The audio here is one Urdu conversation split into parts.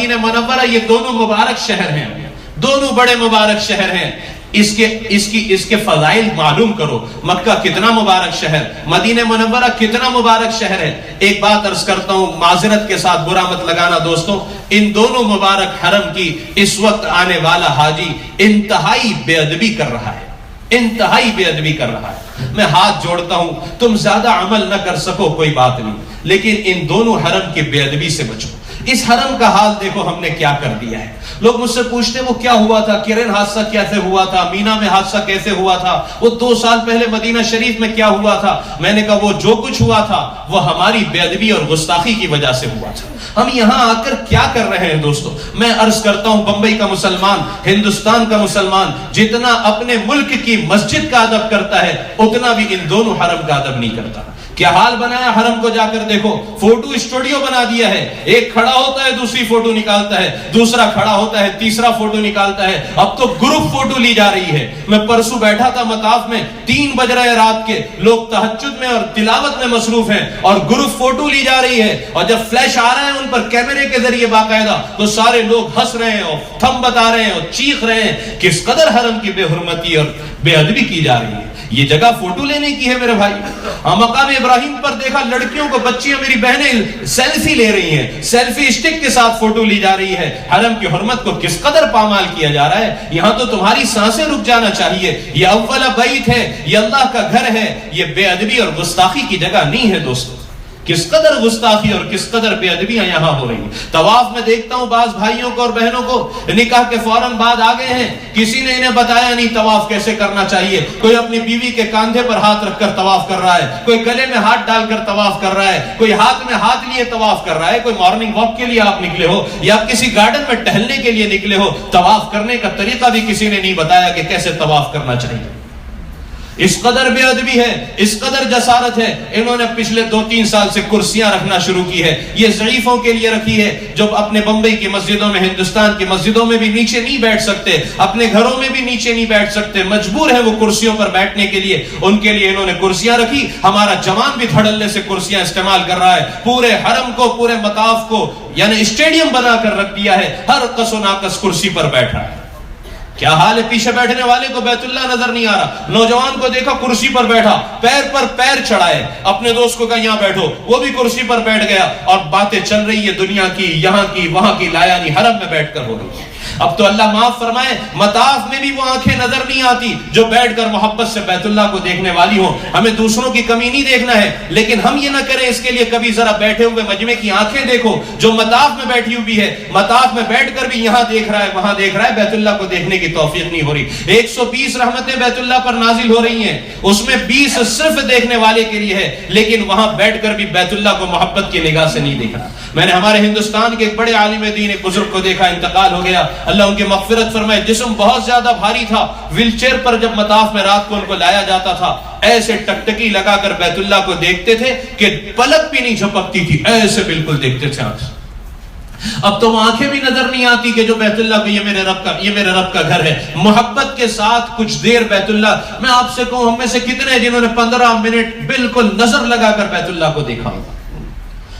مدینہ منورہ، یہ دونوں مبارک شہر ہیں، دونوں بڑے مبارک شہر ہیں. اس کے فضائل معلوم کرو. مکہ کتنا مبارک شہر، مدینہ منورہ کتنا مبارک شہر ہے. ایک بات عرض کرتا ہوں، معذرت کے ساتھ برا مت لگانا دوستوں، ان دونوں مبارک حرم کی اس وقت آنے والا حاجی انتہائی بے ادبی کر رہا ہے، انتہائی بے ادبی کر رہا ہے. میں ہاتھ جوڑتا ہوں، تم زیادہ عمل نہ کر سکو کوئی بات نہیں، لیکن ان دونوں حرم کی بے ادبی سے بچو. اس حرم کا حال دیکھو ہم نے کیا کر دیا ہے. لوگ مجھ سے پوچھتے وہ کیا ہوا تھا، کرن حادثہ کیسے ہوا تھا، مینا میں حادثہ کیسے ہوا تھا، وہ 2 سال پہلے مدینہ شریف میں کیا ہوا تھا. میں نے کہا وہ جو کچھ ہوا تھا وہ ہماری بے ادبی اور گستاخی کی وجہ سے ہوا تھا. ہم یہاں آ کر کیا کر رہے ہیں دوستو؟ میں عرض کرتا ہوں، بمبئی کا مسلمان، ہندوستان کا مسلمان جتنا اپنے ملک کی مسجد کا ادب کرتا ہے اتنا بھی ان دونوں حرم کا ادب نہیں کرتا. کیا حال بنایا حرم کو، جا کر دیکھو. فوٹو اسٹوڈیو بنا دیا ہے، ایک کھڑا ہوتا ہے دوسری فوٹو نکالتا ہے، دوسرا کھڑا ہوتا ہے تیسرا فوٹو نکالتا ہے. اب تو گروپ فوٹو لی جا رہی ہے. میں پرسوں بیٹھا تھا مطاف میں، 3 بج رہے رات کے، لوگ تہجد میں اور تلاوت میں مصروف ہیں اور گروپ فوٹو لی جا رہی ہے. اور جب فلیش آ رہا ہے ان پر کیمرے کے ذریعے باقاعدہ، تو سارے لوگ ہنس رہے ہیں اور تھم بتا رہے ہیں اور چیخ رہے ہیں. کس قدر حرم کی بے حرمتی اور بے ادبی کی جا رہی ہے. یہ جگہ فوٹو لینے کی ہے میرے بھائی. مقام ابراہیم پر دیکھا لڑکیوں کو، بچیاں میری بہنیں سیلفی لے رہی ہیں، سیلفی اسٹک کے ساتھ فوٹو لی جا رہی ہے. حرم کی حرمت کو کس قدر پامال کیا جا رہا ہے. یہاں تو تمہاری سانسیں رک جانا چاہیے. یہ اول بیت ہے، یہ اللہ کا گھر ہے، یہ بے ادبی اور گستاخی کی جگہ نہیں ہے دوستو. کس قدر گستاخی اور کس قدر بے ادبیاں یہاں ہو رہی ہیں. طواف میں دیکھتا ہوں بعض بھائیوں کو اور بہنوں کو نکاح کے فوراً بعد آ گئے ہیں، کسی نے انہیں بتایا نہیں طواف کیسے کرنا چاہیے. کوئی اپنی بیوی کے کاندھے پر ہاتھ رکھ کر طواف کر رہا ہے، کوئی گلے میں ہاتھ ڈال کر طواف کر رہا ہے، کوئی ہاتھ میں ہاتھ لیے طواف کر رہا ہے. کوئی مارننگ واک کے لیے آپ نکلے ہو یا کسی گارڈن میں ٹہلنے کے لیے نکلے ہو، طواف کرنے کا طریقہ بھی کسی نے نہیں بتایا کہ کیسے طواف کرنا چاہیے. اس قدر بے ادبی ہے، اس قدر جسارت ہے. انہوں نے پچھلے 2-3 سال سے کرسیاں رکھنا شروع کی ہے. یہ ضعیفوں کے لیے رکھی ہے جو اپنے بمبئی کی مسجدوں میں، ہندوستان کی مسجدوں میں بھی نیچے نہیں بیٹھ سکتے، اپنے گھروں میں بھی نیچے نہیں بیٹھ سکتے، مجبور ہیں وہ کرسیوں پر بیٹھنے کے لیے. ان کے لیے انہوں نے کرسیاں رکھی. ہمارا جوان بھی دھڑلے سے کرسیاں استعمال کر رہا ہے. پورے حرم کو، پورے مطاف کو یعنی اسٹیڈیم بنا کر رکھ دیا ہے. ہر کس و ناقص کرسی پر بیٹھا ہے. کیا حال ہے؟ پیچھے بیٹھنے والے کو بیت اللہ نظر نہیں آ رہا. نوجوان کو دیکھا کرسی پر بیٹھا، پیر پر پیر چڑھائے. اپنے دوست کو کہا یہاں بیٹھو، وہ بھی کرسی پر بیٹھ گیا اور باتیں چل رہی ہے دنیا کی، یہاں کی، وہاں کی، لایا نہیں، حرم میں بیٹھ کر ہو رہی ہے. اب تو اللہ معاف فرمائے، مطاف میں بھی وہ آنکھیں نظر نہیں آتی جو بیٹھ کر محبت سے بیت اللہ کو دیکھنے والی ہوں. ہمیں دوسروں کی کمی نہیں دیکھنا ہے، لیکن ہم یہ نہ کریں اس کے لیے کبھی ذرا بیٹھے ہوئے مجمع کی آنکھیں دیکھو جو مطاف میں بیٹھی ہوئی ہے. مطاف میں بیٹھ کر بھی یہاں دیکھ رہا ہے، وہاں دیکھ رہا ہے، بیت اللہ کو دیکھنے کی توفیق نہیں ہو رہی. 120 رحمتیں بیت اللہ پر نازل ہو رہی ہیں، اس میں 20 صرف دیکھنے والے کے لیے ہے، لیکن وہاں بیٹھ کر بھی بیت اللہ کو محبت کی نگاہ سے نہیں دیکھ رہا. میں نے ہمارے ہندوستان کے ایک بڑے عالم دین، ایک بزرگ کو دیکھا، انتقال ہو گیا، اللہ ان کی مغفرت فرمائے. جسم بہت زیادہ بھاری تھا. ویل چیئر پر جب مطاف میں رات کو ان کو لایا جاتا تھا، ایسے ٹکٹکی لگا کر بیت اللہ کو دیکھتے تھے کہ پلک بھی نہیں جھپکتی تھی، ایسے بالکل دیکھتے تھے آنکھ. اب تو آنکھیں بھی نظر نہیں آتی کہ جو بیت اللہ کو یہ میرے رب کا گھر ہے. محبت کے ساتھ کچھ دیر بیت اللہ. میں آپ سے کہوں ہم میں سے کتنے ہیں جنہوں نے 15 منٹ بالکل نظر لگا کر بیت اللہ کو دیکھا ہوگا؟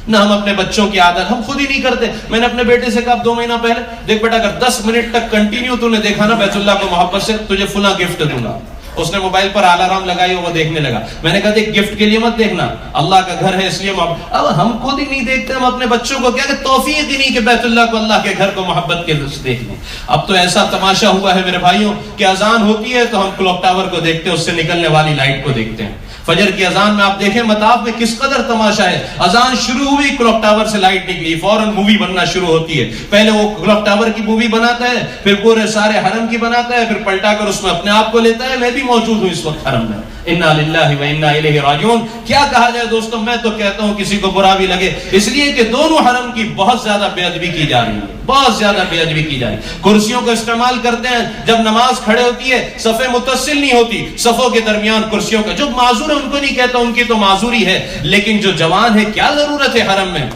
نہ ہم اپنے بچوں کی عادت ہم خود ہی نہیں کرتے. میں نے اپنے بیٹے سے کہا 2 مہینہ پہلے، دیکھ بیٹا اگر 10 منٹ تک کنٹینیو تو نے دیکھا نا بیت اللہ کو محبت سے، تجھے فلاں گفٹ دوں گا. اس نے موبائل پر الارم لگائی، وہ دیکھنے لگا. میں نے کہا دیکھ گفٹ کے لیے مت دیکھنا، اللہ کا گھر ہے اس لیے محبت. اب ہم خود ہی نہیں دیکھتے، ہم اپنے بچوں کو کیا کہ توفیق ہی نہیں کہ بیت اللہ کو، اللہ کے گھر کو محبت کے سے دیکھ لیں. اب تو ایسا تماشا ہوا ہے میرے بھائیوں کہ اذان ہوتی ہے تو ہم کلوک ٹاور کو دیکھتے ہیں، اس سے نکلنے والی لائٹ کو دیکھتے ہیں. فجر کی اذان میں آپ دیکھیں مطاف میں کس قدر تماشا ہے. اذان شروع ہوئی، کلوک ٹاور سے لائٹ نکلی، فوراً مووی بننا شروع ہوتی ہے. پہلے وہ کلوک ٹاور کی مووی بناتا ہے، پھر پورے سارے حرم کی بناتا ہے، پھر پلٹا کر اس میں اپنے آپ کو لیتا ہے. میں بھی موجود ہوں اس وقت حرم میں. انا للہ و انا الیہ راجعون. کیا کہا جائے دوستوں، میں تو کہتا ہوں کسی کو برا بھی لگے، اس لیے کہ دونوں حرم کی بہت زیادہ بے ادبی کی جا رہی ہے، بہت زیادہ بے ادبی کی جا رہی ہے. کرسیوں کو استعمال کرتے ہیں، جب نماز کھڑے ہوتی ہے صفیں متصل نہیں ہوتی، صفوں کے درمیان کرسیوں کا. جو معذور ہے ان کو نہیں کہتا، ان کی تو معذوری ہے، لیکن جو جوان ہے کیا ضرورت ہے حرم میں.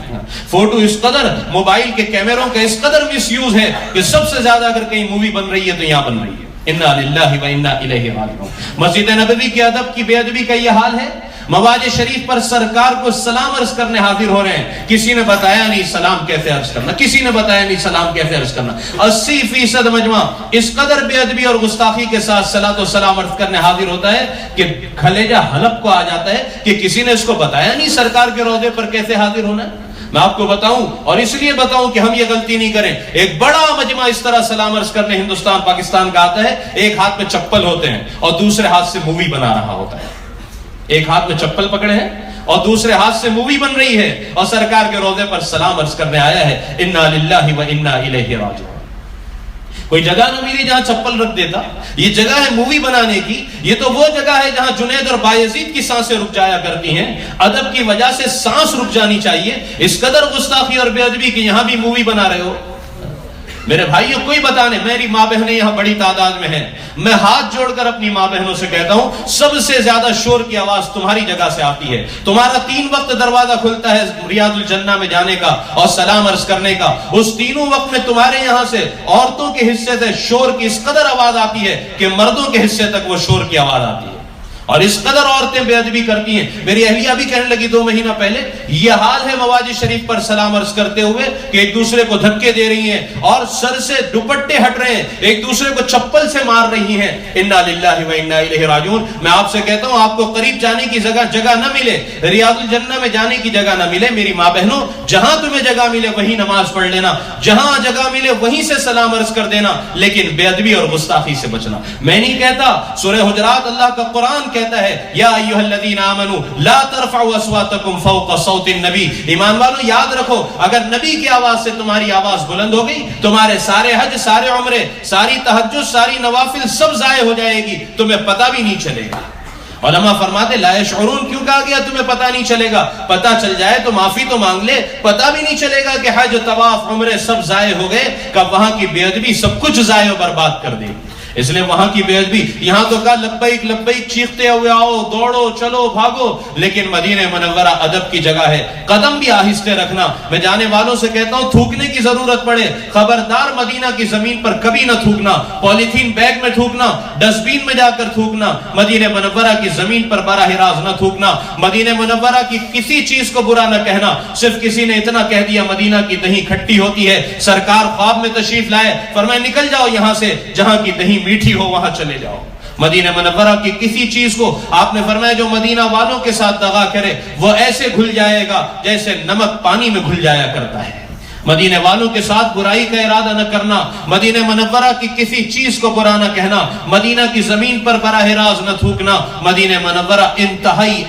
فوٹو اس قدر، موبائل کے کیمروں کا اس قدر مس یوز ہے کہ سب سے زیادہ اگر کہیں مووی بن رہی ہے تو یہاں بن رہی ہے. انا للہ و انا الیہ راجعون. مسجد نبوی کے ادب کی بے ادبی کا یہ حال ہے. مواج شریف پر سرکار کو سلام عرض کرنے حاضر ہو رہے ہیں. کسی نے بتایا نہیں سلام کیسے عرض کرنا, کسی نے بتایا نہیں سلام کیسے عرض کرنا. 80% مجمع اس قدر بے ادبی اور گستاخی کے ساتھ صلاۃ و سلام عرض کرنے حاضر ہوتا ہے کہ کلیجہ حلق کو آ جاتا ہے کہ کسی نے اس کو بتایا نہیں سرکار کے روضے پر کیسے حاضر ہونا ہے. میں آپ کو بتاؤں, اور اس لیے بتاؤں کہ ہم یہ غلطی نہیں کریں. ایک بڑا مجمع اس طرح سلام عرض کرنے ہندوستان پاکستان کا آتا ہے, ایک ہاتھ میں چپل ہوتے ہیں اور دوسرے ہاتھ سے مووی بنا رہا ہوتا ہے. ایک ہاتھ میں چپل پکڑے ہیں اور دوسرے ہاتھ سے مووی بن رہی ہے اور سرکار کے روضے پر سلام عرض کرنے آیا ہے. انا للہ و انا الیہ راجعون. کوئی جگہ نہ ملی جہاں چپل رکھ دیتا. یہ جگہ ہے مووی بنانے کی. یہ تو وہ جگہ ہے جہاں جنید اور بایزید کی سانسیں رک جایا کرتی ہیں. ادب کی وجہ سے سانس رک جانی چاہیے. اس قدر گستاخی اور بے ادبی کہ یہاں بھی مووی بنا رہے ہو. میرے بھائیوں کوئی بتانے, میری ماں بہنیں یہاں بڑی تعداد میں ہیں. میں ہاتھ جوڑ کر اپنی ماں بہنوں سے کہتا ہوں, سب سے زیادہ شور کی آواز تمہاری جگہ سے آتی ہے. تمہارا 3 وقت دروازہ کھلتا ہے ریاض الجنہ میں جانے کا اور سلام عرض کرنے کا. اس تینوں وقت میں تمہارے یہاں سے عورتوں کے حصے سے شور کی اس قدر آواز آتی ہے کہ مردوں کے حصے تک وہ شور کی آواز آتی ہے. اور اس قدر عورتیں بے ادبی کرتی ہیں. میری اہلیہ بھی کہنے لگی 2 مہینہ پہلے, یہ حال ہے مواج شریف پر سلام عرض کرتے ہوئے کہ ایک دوسرے کو دھکے دے رہی ہیں اور سر سے دوپٹے ہٹ رہے ہیں, ایک دوسرے کو چپل سے مار رہی ہیں. انا للہ و انا الیہ راجعون. میں آپ سے کہتا ہوں, آپ کو قریب جانے کی جگہ نہ ملے, ریاض الجنہ میں جانے کی جگہ نہ ملے, میری ماں بہنوں جہاں تمہیں جگہ ملے وہیں نماز پڑھ لینا, جہاں جگہ ملے وہیں سے سلام عرض کر دینا, لیکن بے ادبی اور گستاخی سے بچنا. میں نہیں کہتا, سورہ حجرات اللہ کا قرآن کہتا ہے یا ایھا الذین آمنوا لا ترفعوا اصواتکم فوق صوت النبی. ایمان والو یاد رکھو, اگر نبی کی آواز سے تمہاری آواز بلند ہو گئی, تمہارے سارے حج, سارے عمرے, ساری تہجد, ساری نوافل سب ضائع ہو جائے گی, تمہیں پتہ بھی نہیں چلے گا. علماء فرماتے لا یشعرون کیوں کہا گیا تمہیں پتہ نہیں چلے گا؟ پتہ چل جائے تو معافی تو مانگ لے. پتہ بھی نہیں چلے گا کہ حج, طواف, عمرے سب ضائع ہو گئے, کب وہاں کی بے ادبی سب کچھ ضائع و برباد کر دے. اس لیے وہاں کی بے ادبی, یہاں تو کہا لبیک لبیک چیختے ہوئے آؤ, دوڑو, چلو, بھاگو, لیکن مدینہ منورہ ادب کی جگہ ہے. قدم بھی آہستہ رکھنا. میں جانے والوں سے کہتا ہوں, تھوکنے کی ضرورت پڑے خبردار مدینہ کی زمین پر کبھی نہ تھوکنا. پولیتھین بیگ میں تھوکنا, ڈسٹ بین میں جا کر تھوکنا, مدینہ منورہ کی زمین پر براہ راست نہ تھوکنا. مدینہ منورہ کی کسی چیز کو برا نہ کہنا. صرف کسی نے اتنا کہہ دیا مدینہ کی دہی کھٹی ہوتی ہے, سرکار خواب میں تشریف لائے, فرمایا نکل جاؤ یہاں سے, جہاں کی دہی میٹھی ہو وہاں چلے جاؤ. مدینہ منورہ کی کسی چیز کو آپ نے فرمایا جو مدینہ والوں کے ساتھ دغا کرے وہ ایسے گھل جائے گا جیسے نمک پانی میں گھل جایا کرتا ہے. مدینہ والوں کے ساتھ برائی کا ارادہ نہ کرنا, مدینہ منورہ کی کسی چیز کو برا نہ کہنا, مدینہ کی زمین پر براہ راست نہ تھوکنا. مدینہ منورہ انتہائی